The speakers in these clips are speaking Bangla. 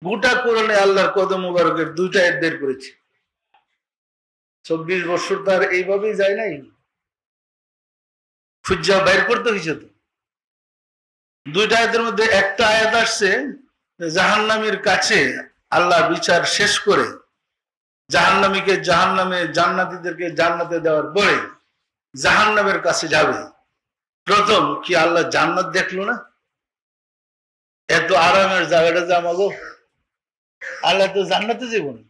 গোটা কোরআনে আল্লাহর কদম মুবারকের দুইটা আয়াত বের করেছে। 24 বছর তার এইভাবেই যায় নাই, খুঁজা বের করতে হয়েছে। তো দুইটা আয়াতের মধ্যে একটা আয়াত আসছে জাহান্নামীর কাছে আল্লাহ বিচার শেষ করে জাহান্নামীকে জাহান্নামে, জান্নাতীদেরকে জান্নাতে দেওয়ার পরে জাহান্নামের কাছে যাবে। প্রথম কি আল্লাহ জান্নাত দেখলো না? এত আরামের জায়গাটা যে আমাগো, আল্লাহ তো জান্নাতে যাব না,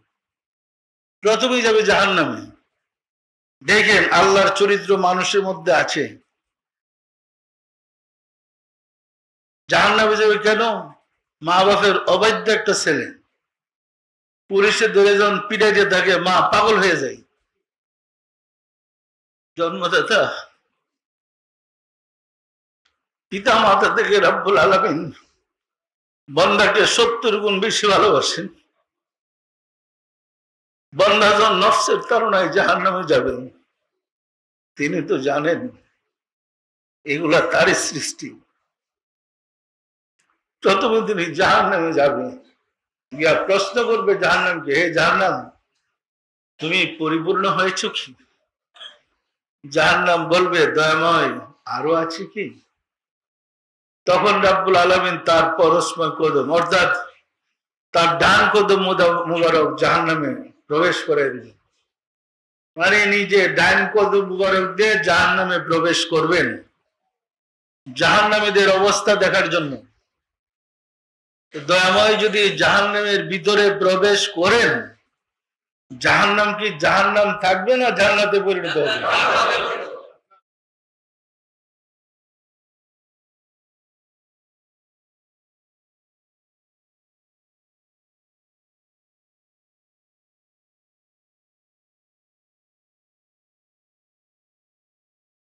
প্রথমেই যাবে জাহান্নামে। দেখেন আল্লাহর চরিত্র মানুষের মধ্যে আছে। জাহান্নামে যাবে কেন? মা বাপের অবাধ্য একটা ছেলে পুলিশে ধরে যখন পিটাইতে থাকে, মা পাগল হয়ে যায়। জন্মদাতা পিতা মাতা থেকে রব্বুল আলামিন বান্দাকে 70 গুণ বেশি ভালোবাসেন। বান্দা যখন নফসের তাড়নায় জাহান্নামে যাবেন, তিনি তো জানেন এগুলা তারই সৃষ্টি। প্রথমে তিনি জাহান্নামে যাবেন, গিয়া প্রশ্ন করবে জাহান্নামকে, হে জাহান্নাম, তুমি পরিপূর্ণ হয়েছ কি? জাহান্নাম বলবে, দয়াময়, আরো আছে কি? তখন রব্বুল আলামিন তার পরস্ময় কদম, অর্থাৎ তার ডান কদম মুবারক জাহান্নামে প্রবেশ করে দিবেন। মানে নিজে ডান কদম মুবারক দিয়ে জাহান্নামে প্রবেশ করবেন জাহান্নামীদের অবস্থা দেখার জন্য। দয়াময় যদি জাহান্নামের ভিতরে প্রবেশ করেন, জাহান্নাম কি জাহান্নাম থাকবে না জান্নাতে পরিণত হবে?